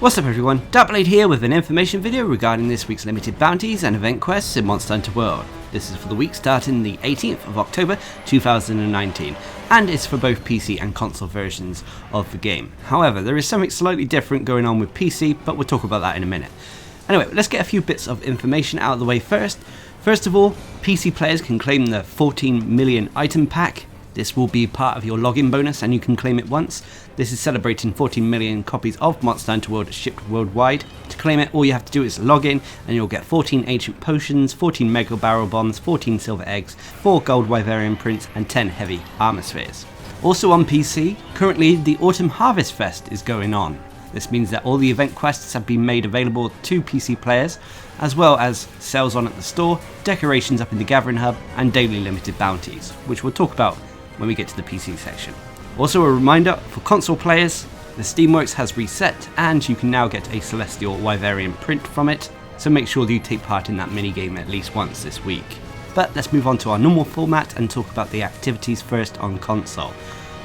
What's up everyone, Darcblade here with an information video regarding this week's limited bounties and event quests in Monster Hunter World. This is for the week starting the 18th of October 2019, and it's for both PC and console versions of the game. However, there is something slightly different going on with PC, but we'll talk about that in a minute. Anyway, let's get a few bits of information out of the way first. First of all, PC players can claim the 14 million item pack. This will be part of your login bonus and you can claim it once. This is celebrating 14 million copies of Monster Hunter World shipped worldwide. To claim it, all you have to do is log in and you'll get 14 ancient potions, 14 mega barrel bombs, 14 silver eggs, 4 gold Wyvern prints and 10 heavy armor spheres. Also on PC, currently the Autumn Harvest Fest is going on. This means that all the event quests have been made available to PC players, as well as sales on at the store, decorations up in the Gathering Hub and daily limited bounties, which we'll talk about when we get to the PC section. Also a reminder for console players, the Steamworks has reset and you can now get a Celestial Wyvern print from it, so make sure that you take part in that minigame at least once this week. But let's move on to our normal format and talk about the activities first on console.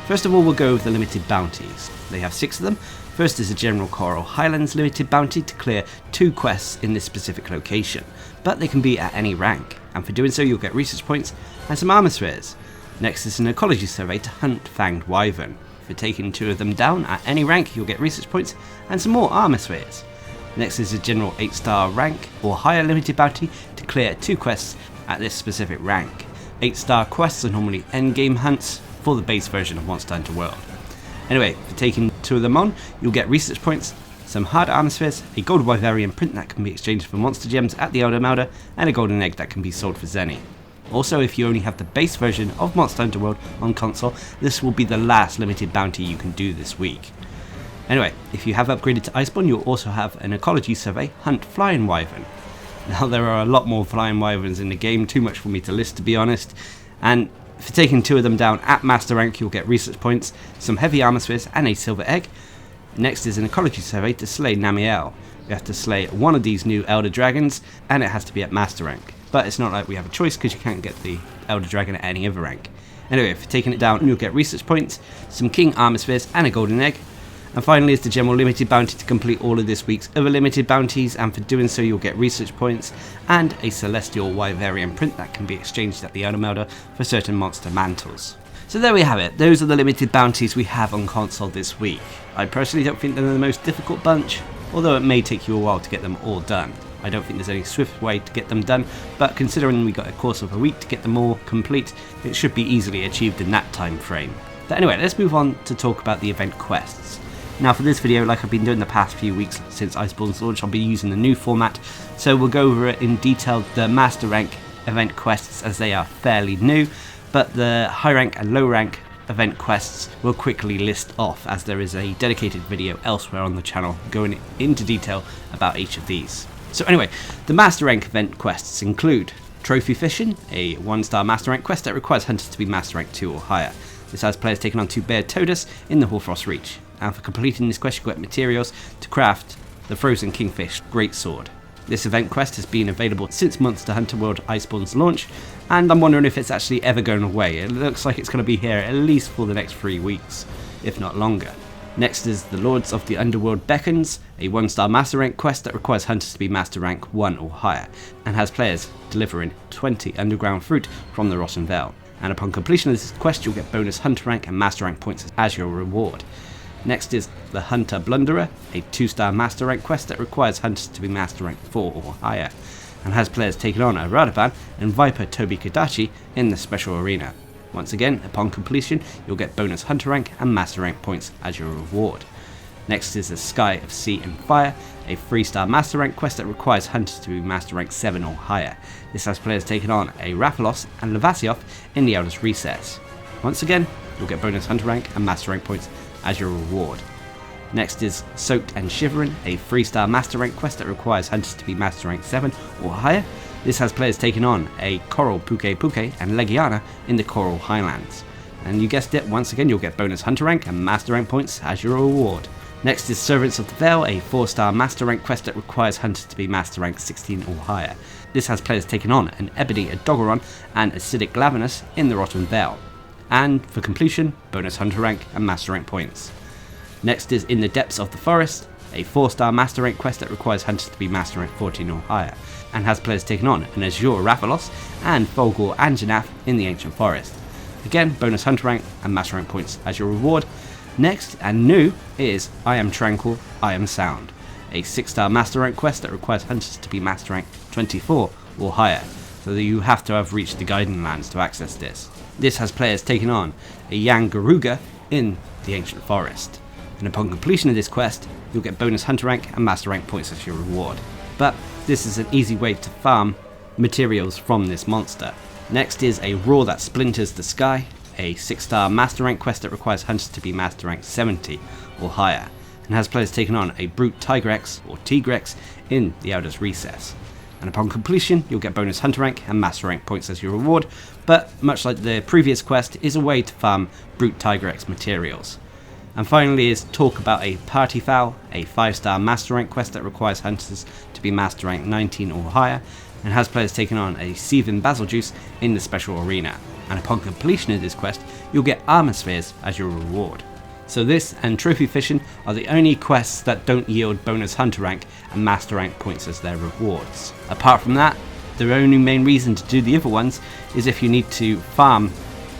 First of all, we'll go over the limited bounties. They have 6 of them. First is a General Coral Highlands limited bounty to clear 2 quests in this specific location, but they can be at any rank, and for doing so you'll get research points and some armor spheres. Next is an ecology survey to hunt Fanged Wyvern. For taking 2 of them down at any rank, you'll get research points and some more armor spheres. Next is a general 8-star rank or higher limited bounty to clear 2 quests at this specific rank. 8-star quests are normally endgame hunts for the base version of Monster Hunter World. Anyway, for taking 2 of them on, you'll get research points, some hard armor spheres, a gold Wyvern print that can be exchanged for monster gems at the Elder Melder, and a golden egg that can be sold for Zenny. Also, if you only have the base version of Monster Hunter World on console, this will be the last limited bounty you can do this week. Anyway, if you have upgraded to Iceborne, you'll also have an ecology survey, Hunt Flying Wyvern. Now there are a lot more Flying Wyverns in the game, too much for me to list to be honest, and for taking 2 of them down at master rank you'll get research points, some heavy armor spheres and a silver egg. Next is an ecology survey to slay Namiel. You have to slay one of these new Elder Dragons and it has to be at master rank. But it's not like we have a choice because you can't get the Elder Dragon at any other rank. Anyway, for taking it down you'll get research points, some King Armor Spheres and a golden egg. And finally is the general limited bounty to complete all of this week's other limited bounties, and for doing so you'll get research points and a Celestial Wyvern print that can be exchanged at the Elder Melder for certain monster mantles. So there we have it, those are the limited bounties we have on console this week. I personally don't think they're the most difficult bunch, although it may take you a while to get them all done. I don't think there's any swift way to get them done, but considering we got a course of a week to get them all complete, it should be easily achieved in that time frame. But anyway, let's move on to talk about the event quests. Now for this video, like I've been doing the past few weeks since Iceborne's launch, I'll be using the new format, so we'll go over it in detail, the master rank event quests as they are fairly new, but the high rank and low rank event quests will quickly list off as there is a dedicated video elsewhere on the channel going into detail about each of these. So anyway, the master rank event quests include Trophy Fishing, a 1-star master rank quest that requires hunters to be master rank 2 or higher. This has players taking on 2 Bear Todas in the Hoarfrost Reach, and for completing this quest you get materials to craft the Frozen Kingfish Greatsword. This event quest has been available since Monster Hunter World Iceborne's launch, and I'm wondering if it's actually ever going away. It looks like it's going to be here at least for the next 3 weeks, if not longer. Next is the Lords of the Underworld Beckons, a 1-star master rank quest that requires hunters to be master rank 1 or higher, and has players delivering 20 underground fruit from the Rotten Vale. And upon completion of this quest you'll get bonus hunter rank and master rank points as your reward. Next is the Hunter Blunderer, a 2-star master rank quest that requires hunters to be master rank 4 or higher, and has players taking on a Radaban and Viper Tobi Kadachi in the special arena. Once again, upon completion, you'll get bonus hunter rank and master rank points as your reward. Next is the Sky of Sea and Fire, a 3-star master rank quest that requires hunters to be master rank 7 or higher. This has players taking on a Raphalos and Levasioth in the Elder's Recess. Once again, you'll get bonus hunter rank and master rank points as your reward. Next is Soaked and Shivering, a 3-star master rank quest that requires hunters to be master rank 7 or higher. This has players taking on a Coral Puke Puke and Legiana in the Coral Highlands. And you guessed it, once again you'll get bonus hunter rank and master rank points as your reward. Next is Servants of the Vale, a 4-star master rank quest that requires hunters to be master rank 16 or higher. This has players taking on an Ebony Adogoron and Acidic Lavinus in the Rotten Vale. And for completion, bonus hunter rank and master rank points. Next is In the Depths of the Forest, a 4-star master rank quest that requires hunters to be master rank 14 or higher, and has players taking on an Azure Rathalos and Folgor Anjanath in the Ancient Forest. Again, bonus hunter rank and master rank points as your reward. Next, and new, is I Am Tranquil, I Am Sound, a 6-star master rank quest that requires hunters to be master rank 24 or higher, so that you have to have reached the Guiding Lands to access this. This has players taking on a Yang Garuga in the Ancient Forest, and upon completion of this quest, you'll get bonus hunter rank and master rank points as your reward. But this is an easy way to farm materials from this monster. Next is a Roar That Splinters the Sky, a 6-star master rank quest that requires hunters to be master rank 70 or higher, and has players taking on a Brute Tigrex or Tigrex in the Elder's Recess. And upon completion, you'll get bonus hunter rank and master rank points as your reward, but much like the previous quest, is a way to farm Brute Tigrex materials. And finally is Talk About a Party Fowl, a 5-star master rank quest that requires hunters to be master rank 19 or higher, and has players taking on a Seething Basiljuice in the special arena. And upon completion of this quest, you'll get armor spheres as your reward. So this and trophy fishing are the only quests that don't yield bonus hunter rank and master rank points as their rewards. Apart from that, the only main reason to do the other ones is if you need to farm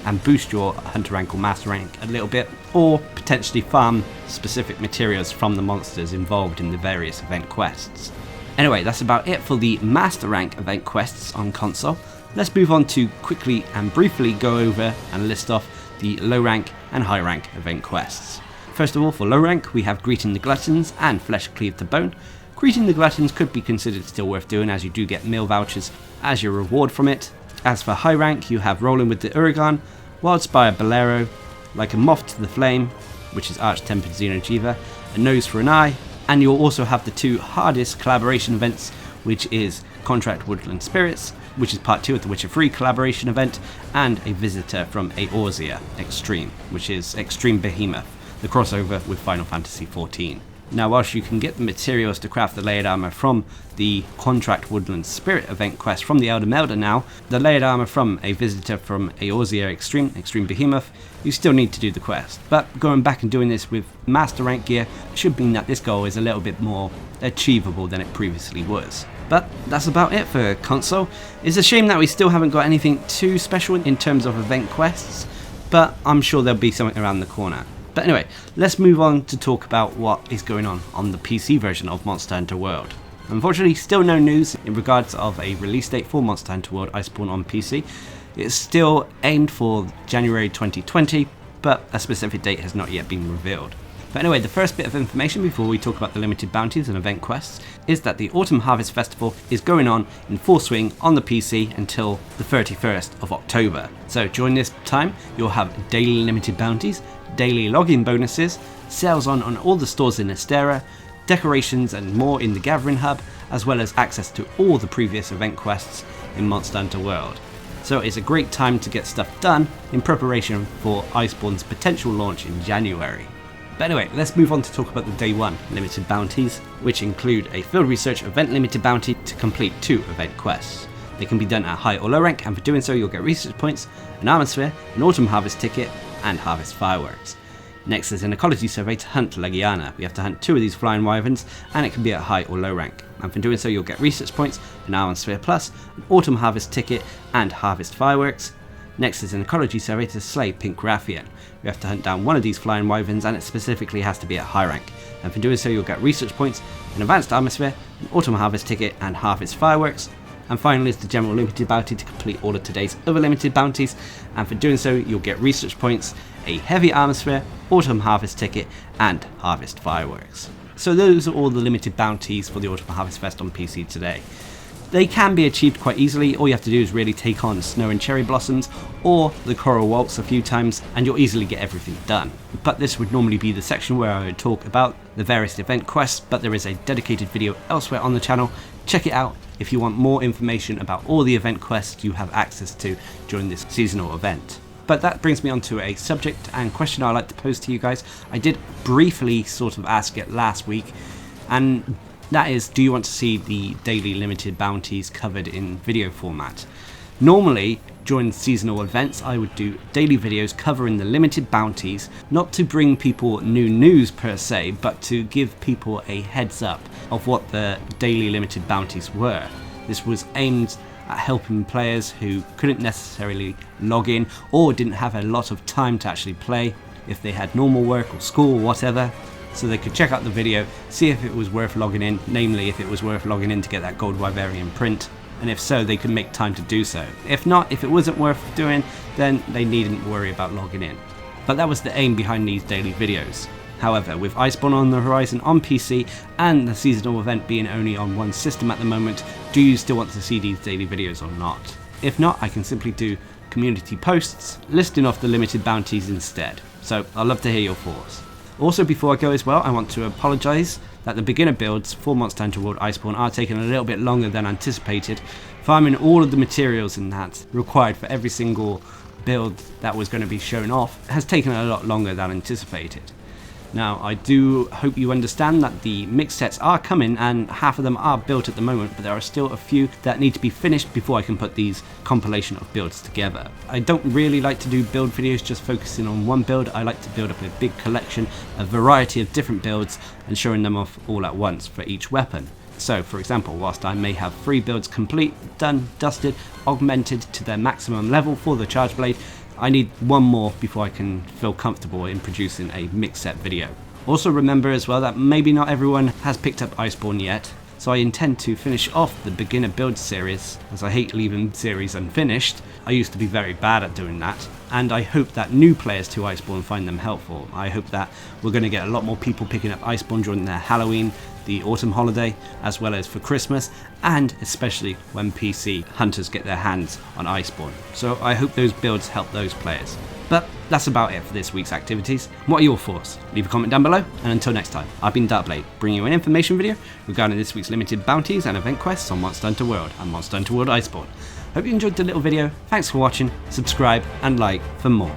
and boost your hunter rank or master rank a little bit, or potentially farm specific materials from the monsters involved in the various event quests. Anyway, that's about it for the master rank event quests on console. Let's move on to quickly and briefly go over and list off the low rank and high rank event quests. First of all, for low rank, we have Greeting the Gluttons and Flesh Cleaved to Bone. Greeting the Gluttons could be considered still worth doing, as you do get meal vouchers as your reward from it. As for high rank, you have Rolling with the Uragan, Wildspire Bolero, Like a Moth to the Flame, which is Arch-Tempered Xenojiva, A Nose for an Eye, and you'll also have the 2 hardest collaboration events, which is Contract Woodland Spirits, which is part 2 of the Witcher 3 collaboration event, and a visitor from Eorzea Extreme, which is Extreme Behemoth, the crossover with Final Fantasy XIV. Now, whilst you can get the materials to craft the layered armor from the Contract Woodland Spirit event quest from the Elder Melder now, the layered armor from a visitor from Eorzea Extreme Behemoth, you still need to do the quest. But going back and doing this with master rank gear should mean that this goal is a little bit more achievable than it previously was. But that's about it for console. It's a shame that we still haven't got anything too special in terms of event quests, but I'm sure there'll be something around the corner. But anyway, let's move on to talk about what is going on the PC version of Monster Hunter World. Unfortunately, still no news in regards of a release date for Monster Hunter World Iceborne on PC. It's still aimed for January 2020, but a specific date has not yet been revealed. But anyway, the first bit of information before we talk about the limited bounties and event quests is that the Autumn Harvest Festival is going on in full swing on the PC until the 31st of October. So during this time, you'll have daily limited bounties, daily login bonuses, sales on all the stores in Astera, decorations and more in the Gathering Hub, as well as access to all the previous event quests in Monster Hunter World. So it's a great time to get stuff done in preparation for Iceborne's potential launch in January. But anyway, let's move on to talk about the Day 1 limited bounties, which include a Field Research event limited bounty to complete 2 event quests. They can be done at high or low rank, and for doing so you'll get research points, an armor sphere, an autumn harvest ticket, and harvest fireworks. Next is an ecology survey to hunt Legiana. We have to hunt 2 of these flying wyverns, and it can be at high or low rank. And for doing so you'll get research points, an armor sphere plus, an autumn harvest ticket, and harvest fireworks. Next is an ecology survey to slay Pink Raffia. We have to hunt down 1 of these flying wyverns, and it specifically has to be at high rank. And for doing so you'll get research points, an advanced armor sphere, an autumn harvest ticket, and harvest fireworks. And finally is the general limited bounty to complete all of today's other limited bounties, and for doing so you'll get research points, a heavy armor sphere, autumn harvest ticket, and harvest fireworks. So those are all the limited bounties for the Autumn Harvest Fest on PC today. They can be achieved quite easily. All you have to do is really take on Snow and Cherry Blossoms or the Coral Waltz a few times and you'll easily get everything done. But this would normally be the section where I would talk about the various event quests, but there is a dedicated video elsewhere on the channel. Check it out if you want more information about all the event quests you have access to during this seasonal event. But that brings me on to a subject and question I'd like to pose to you guys. I did briefly sort of ask it last week, and that is, do you want to see the daily limited bounties covered in video format? Normally, during seasonal events, I would do daily videos covering the limited bounties, not to bring people new news per se, but to give people a heads up of what the daily limited bounties were. This was aimed at helping players who couldn't necessarily log in or didn't have a lot of time to actually play, if they had normal work or school or whatever, so they could check out the video, see if it was worth logging in, namely if it was worth logging in to get that gold Wyverian print, and if so, they could make time to do so. If not, if it wasn't worth doing, then they needn't worry about logging in. But that was the aim behind these daily videos. However, with Iceborne on the horizon on PC and the seasonal event being only on one system at the moment, do you still want to see these daily videos or not? If not, I can simply do community posts listing off the limited bounties instead. So I'd love to hear your thoughts. Also, before I go as well, I want to apologise that the beginner builds for Monster Hunter World Iceborne are taking a little bit longer than anticipated. Farming all of the materials and that required for every single build that was going to be shown off has taken a lot longer than anticipated. Now, I do hope you understand that the mix sets are coming and half of them are built at the moment, but there are still a few that need to be finished before I can put these compilation of builds together. I don't really like to do build videos just focusing on one build. I like to build up a big collection, a variety of different builds, and showing them off all at once for each weapon. So, for example, whilst I may have 3 builds complete, done, dusted, augmented to their maximum level for the Charge Blade, I need one more before I can feel comfortable in producing a mix set video. Also remember as well that maybe not everyone has picked up Iceborne yet, so I intend to finish off the beginner build series, as I hate leaving series unfinished. I used to be very bad at doing that, and I hope that new players to Iceborne find them helpful. I hope that we're going to get a lot more people picking up Iceborne during their Halloween, the autumn holiday, as well as for Christmas, and especially when PC hunters get their hands on Iceborne. So I hope those builds help those players. But that's about it for this week's activities. What are your thoughts? Leave a comment down below, and until next time, I've been Darcblade, bringing you an information video regarding this week's limited bounties and event quests on Monster Hunter World and Monster Hunter World Iceborne. Hope you enjoyed the little video, thanks for watching, subscribe and like for more.